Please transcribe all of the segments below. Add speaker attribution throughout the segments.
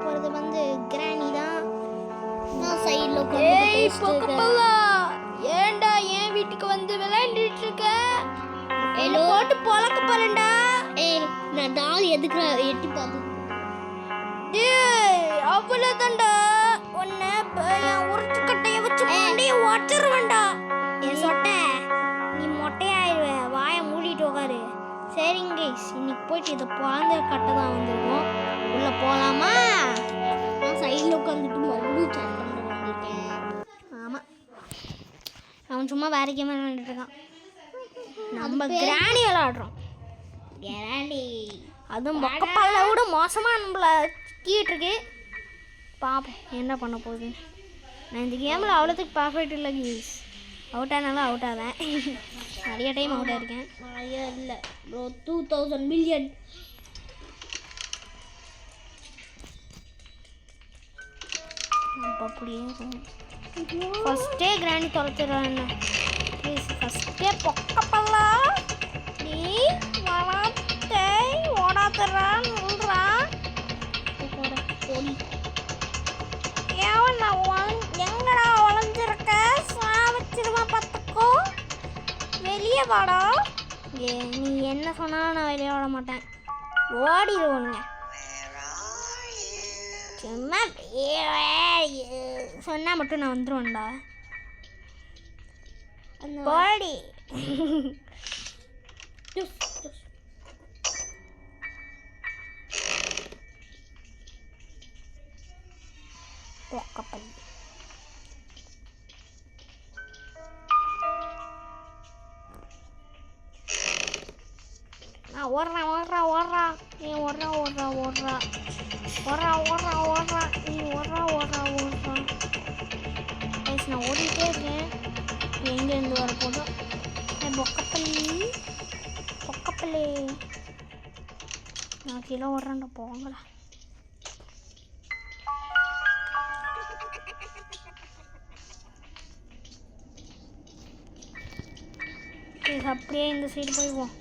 Speaker 1: போகிறது வந்து கிராணி தான். நான் சைடில் உட்காந்து ஏன்டா என் வீட்டுக்கு வந்து விளையாண்டுட்டு இருக்க? போட்டு பொழக்க போறேன்டா. நான் டால் எதுக்கு எட்டி பார்த்து அவ்வளோதான்டா. உன்னை உருட்டு கட்டையை வச்சு மண்டையை உடச்சிருவேன்டா. என் சொட்டை நீ மொட்டையாயிருவ. வாயை மூடிட்டு உட்காரு. சரிங்க கைஸ், இன்னைக்கு போயிட்டு இதை பாந்த கட்டை தான் வந்துருக்கோம். உள்ளே போகலாமா? நான் சைடில் உட்காந்துட்டு மறுபடியும் சேட் பண்ணிட்டு வந்திருக்கேன். ஆமாம், அவன் சும்மா வேற கேம் விளையாண்டுட்டு இருக்கான். நம்ம கிராணி விளையாடுறோம். கிராணி அதுவும் பக்கப்பல்ல விட மோசமாக நம்மளை கீட்டிருக்கு. பார்ப்போம் என்ன பண்ண போகுது. நான் இந்த கேமில் அவ்வளோத்துக்கு பர்ஃபெக்ட் இல்லை கைஸ். அவுட் ஆனாலும் அவுட் ஆவேன். நிறைய டைம் அவுட் ஆயிருக்கேன். நிறைய இல்லை ப்ரோ, 2000 மில்லியன். அப்போ அப்படியே ஃபஸ்ட்டே கிராணி தொலைச்சிடுறான். என்ன ப்ளீஸ் ஃபஸ்ட்டே பொக்கப்பல்லா நீ வளர்த்தே ஓடாத்துறான் சொல்கிறான். ஓடி ஏன் நான் எங்கடா வளைஞ்சிருக்க? சாவச்சிருவா பார்த்துக்கோ. வெளியே வாடா. நீ என்ன சொன்னாலும் நான் வெளியே விட மாட்டேன். ஓடிடுவோங்க. சும்மா சொன்னால் மட்டும் நான் வந்துடுவேன்டா. போடி. பொக்கப்பல் ஓடுறா ஓடுறா ஓடுறா நீ ஓடுறா ஓடுறா ஓடுறா ஓடுறா ஓடுறா ஓடுறா நீ ஓடுறா ஓடுறா ஓடுறா. நான் ஓடிட்டே இருக்கேன். எங்கேருந்து வர போதும் பொக்கப்பள்ளி பொக்கப்பள்ளி. நான் கீழே ஓடுறேன்டா. போங்களா அப்படியே இந்த சைடு போய்வோம்.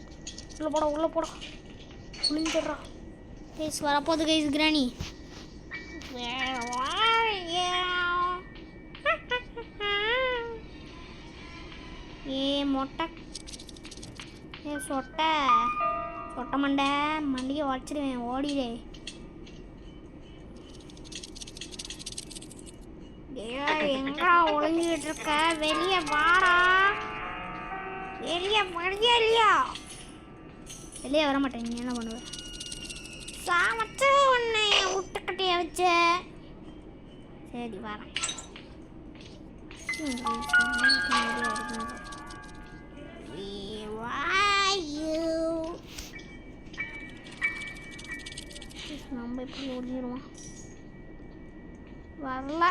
Speaker 1: உள்ளே போட உள்ளே போட புளிஞ்சிட்றா. கைஸ் வரப்போகுது கைஸ் கிராணி. மொட்டை சொட்டை சொட்டை மண்டை மண்டியை உடச்சிடுவேன். ஓடிடே. எங்கடா ஒளிஞ்சிக்கிட்டு இருக்க? வெளியே வாடா. வெளியே வழியா இல்லையா? வெளியே வர மாட்டேன். நீ என்ன பண்ணுவ? சாமச்சு உன்னை விட்டுக்கட்டிய வச்ச. சரி வரேன். நம்ம எப்படி ஓடிடுவோம்? வரல.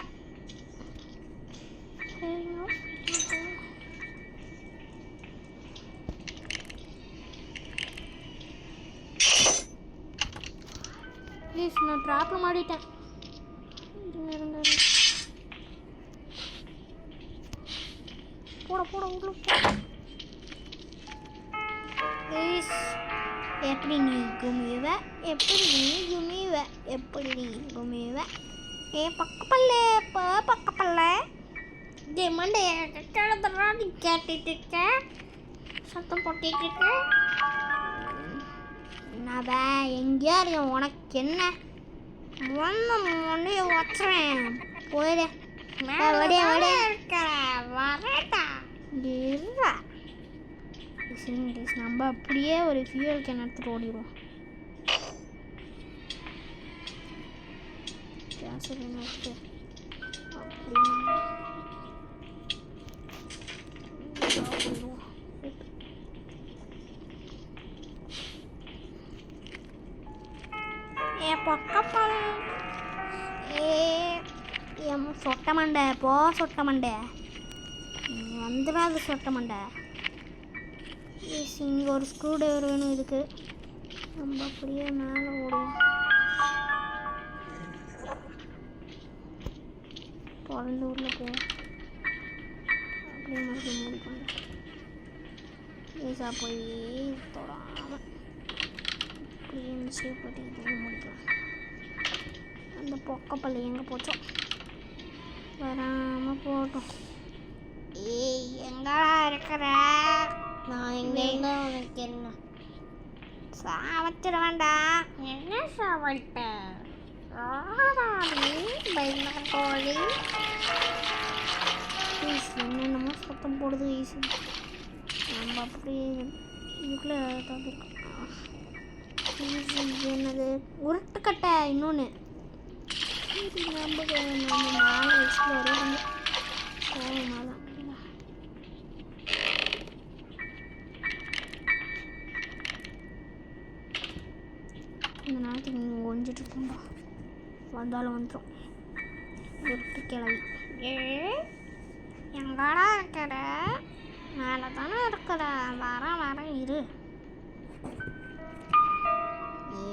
Speaker 1: சரிங்க ப்ளீஸ். நான் ட்ராப்பில் மாட்டிட்டேன். போட போட உள்ள ப்ளீஸ். எப்படி நீ குமிவ? எப்படி நீ குமிவ? எப்படி நீ குமிவ? பக்கப்பல்ல பக்கப்பல்ல மண்டைய கிளத்துறா. நீ கேட்டுட்டு இருக்க, சத்தம் போட்டுட்டு இருக்க. நான் எங்கேயா இருக்கேன். உனக்கு என்ன? மண்டைய வச்சுறேன். போயிடு. நம்ம அப்படியே ஒரு ஃபியூல் கேன் எடுத்துட்டு ஓடிடுவோம். பக்கப்பல் சொட்ட மண்டை போ. சொட்ட மண்டை வந்துடாது. சொட்ட மண்டை. இங்கே ஒரு ஸ்க்ரூ டிரைவர் வேணும் இதுக்கு. நம்ம அப்படியே மேலே ஓடுவோம். பிறந்த ஊரில் போவோம். அப்படியே மறுபடியும் மூடிக்கொண்டு ஈஸா போய் தொடாமல் அப்படியே மிஸ்டேக் போட்டு இதையும் முடிக்கலாம். அந்த பொக்கப்பள்ளி எங்கே போச்சோம், வராமல் போட்டோம். ஏய் எங்கடா இருக்கிற? நான் எங்கே இருந்தால் உனக்கு என்ன? சாவச்சிட வேண்டாம். என்ன சாவட்டேன் கோழி? என்னென்னமோ சத்தம் போடுது ஈஸி. நம்ம அப்படியே இதுக்குள்ளே தவிர்க்கோம். என்னது உருட்டுக்கட்டை இன்னொன்று. நம்ம 4 வயசுல வரையும் போகணும். இந்த நேரத்துக்கு நீங்கள் ஒழிஞ்சிட்டு இருக்கோம்பா, வந்தாலும் வந்துடும். உருட்டு கிளவி. எங்கடா இருக்கிற? மேலே தானே இருக்கிற. வரேன் இரு.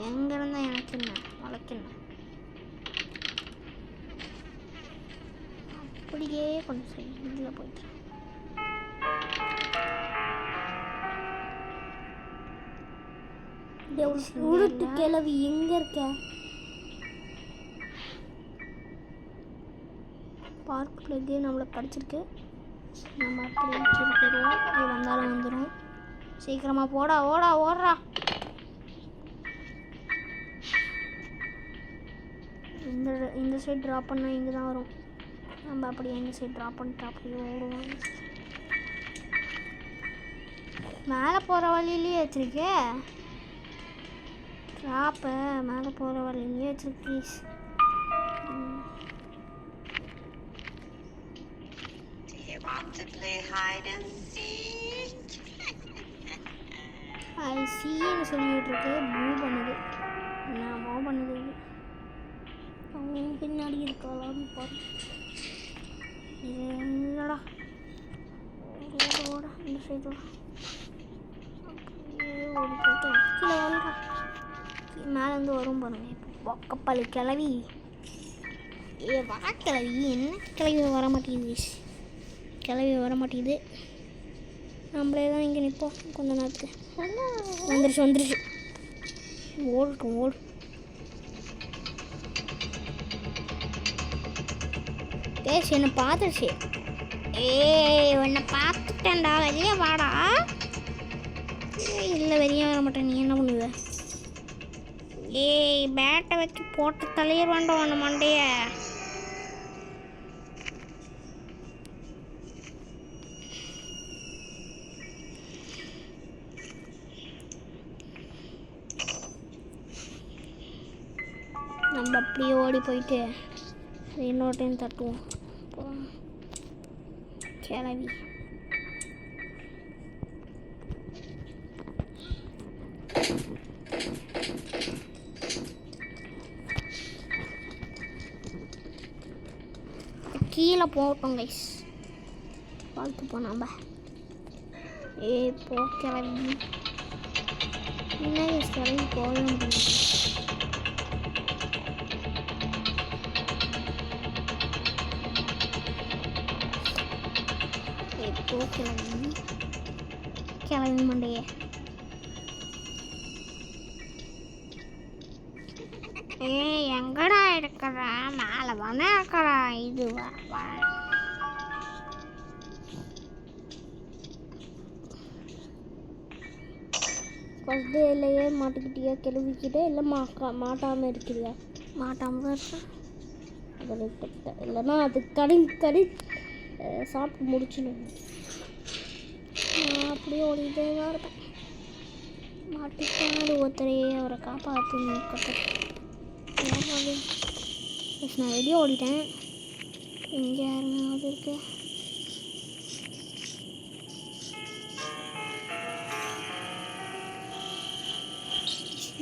Speaker 1: எங்கே இருந்தால் எனக்கு என்ன வளர்க்கணும். அப்படியே கொஞ்சம் இதில் போயிட்டு உருட்டு கிளவி எங்கே இருக்க? பார்க்குள்ளே நம்மளை படிச்சிருக்கு. நம்ம அப்படியே போயிடுவோம். அது வந்தாலும் வந்துடும். சீக்கிரமாக போடா ஓடுறா. இந்த சைடு ட்ராப் பண்ணால் இங்கே தான் வரும். நம்ம அப்படியே இந்த சைடு ட்ராப் பண்ணிட்டு அப்படியே ஓடுவோம். மேலே போகிற வழியிலேயே வச்சுருக்கே ட்ராப்பை. மேலே போகிற வழியிலேயே வச்சுருக்கு. அது சீன்னு சொல்லிட்டு இருக்கு. மூவ் பண்ணுது. நான் மூவ் பண்ணுது. அவங்க பின்னாடி இருக்கலாம்னு பாரு. என்னடா ஓட இந்த சைடு அப்படியே ஓடி போயிட்டு கீழே வரா. மேலேருந்து வரும் பாருங்க. பொக்கப்பள்ளி கிளவி. வா கிளவி. என்ன கிளவி வர மாட்டேங்குது. நம்மளே தான் இங்கே நிற்போம் கொஞ்ச நேரத்துக்கு. வந்துருச்சு. ஓடு. கேஸ் என்னை பார்த்துருச்சு. உன்னை பார்த்துட்டேன்டா. வெளியே வாடா. இல்லை வெளியே வர மாட்டேன். நீ என்ன பண்ணுவ? பேட்டை வச்சு போட்டு தலையர் வேண்டாம் உன்னை மண்டைய. நம்ம அப்படியே ஓடி போயிட்டு இன்னொரு டைம் தட்டுவோம். கிளவி கீழே போட்டோம் கைஸ். பார்த்து போ. நம்ம போ கிளவி. என்ன கிளவி போக முடியும். கிளம்பி மண்டைய. எங்கடா இருக்கிற? மேலே தானே இருக்கிற. இது ஃபஸ்ட் டேலையே மாட்டிக்கிட்டியா கிளவிக்கிட்டே? இல்லை மாட்டாமல் இருக்கிறியா? மாட்டாமல் தான் இருக்கேன். அதில் இல்லைன்னா அது கடி சாப்பிட்டு முடிச்சிடும். அப்படியே ஓடிட்டே தான் இருப்பேன். மாட்டிக்காது ஒருத்தரையே அவரை காப்பாற்று. நான் வெளியே ஓடிட்டேன். இங்கே யாருங்க இருக்கு?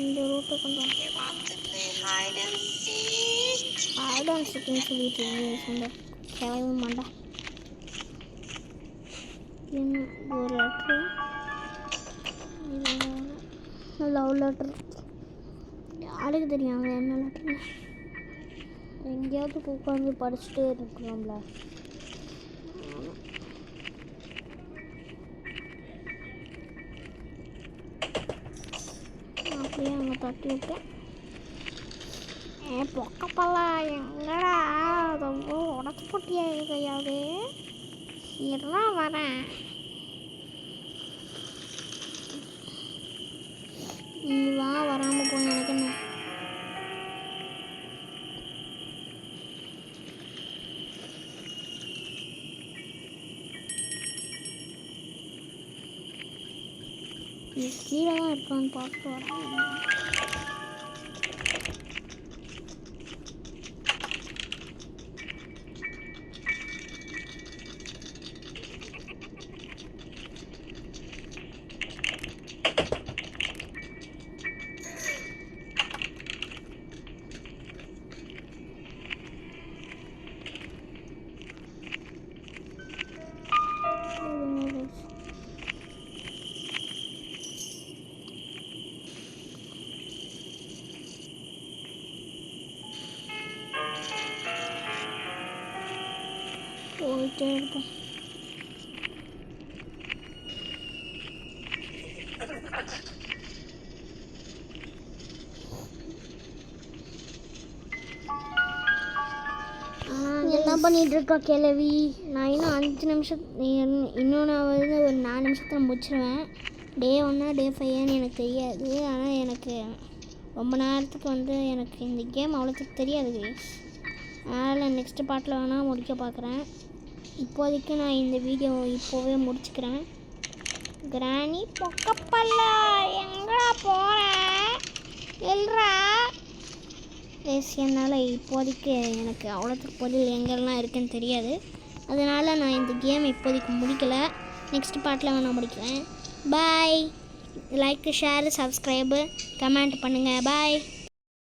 Speaker 1: இந்த ரூட்டை கொஞ்சம் ஹைட் சிட்டின்னு சொல்லிட்டு சொந்த கிளம்ப மாட்டா. ஒரு லெட்ரு, லவ் லெட்ரு. யாருக்கு தெரியும் என்ன லெட்ரு? எங்கேயாவது உட்காந்து படிச்சுட்டே இருக்கலாம்ல. அப்படியே அங்கே தட்டி விட்டேன். பொக்கப்பெல்லாம் எங்கடா ரொம்ப உடச்சு போட்டியா கையாவது இதெல்லாம் வரேன். நீ வா, வராமல் போய் எனக்கு என்ன. கீழே தான் இருக்கான்னு பார்த்து வரேன். போயிட்டே இருப்போம். என்ன பண்ணிட்டு இருக்கா கிழவி? நான் இன்னும் 5 நிமிஷம் இன்னொன்று வந்து ஒரு 4 நிமிஷத்தில் முடிச்சிடுவேன். டே 1 டே 5 எனக்கு தெரியாது. ஆனால் எனக்கு ரொம்ப நேரத்துக்கு வந்து எனக்கு இந்த கேம் அவ்வளோத்துக்கு தெரியாது கைஸ். அதனால் நெக்ஸ்ட்டு பார்ட்டில் வேணால் முடிக்க பார்க்குறேன். இப்போதைக்கு நான் இந்த வீடியோ இப்போவே முடிச்சுக்கிறேன். கிராணி பொக்கப்பல்ல எங்கடா போகிறேன் எல்ரா? என்னால் இப்போதைக்கு எனக்கு அவ்வளோத்துக்கு பொருள் எங்கெல்லாம் இருக்குன்னு தெரியாது. அதனால் நான் இந்த கேம் இப்போதைக்கு முடிக்கலை. நெக்ஸ்ட் பார்ட்டில் வேணால் முடிக்கிறேன். பாய். லைக், ஷேர், சப்ஸ்கிரைபு, கமெண்ட் பண்ணுங்கள். பாய்.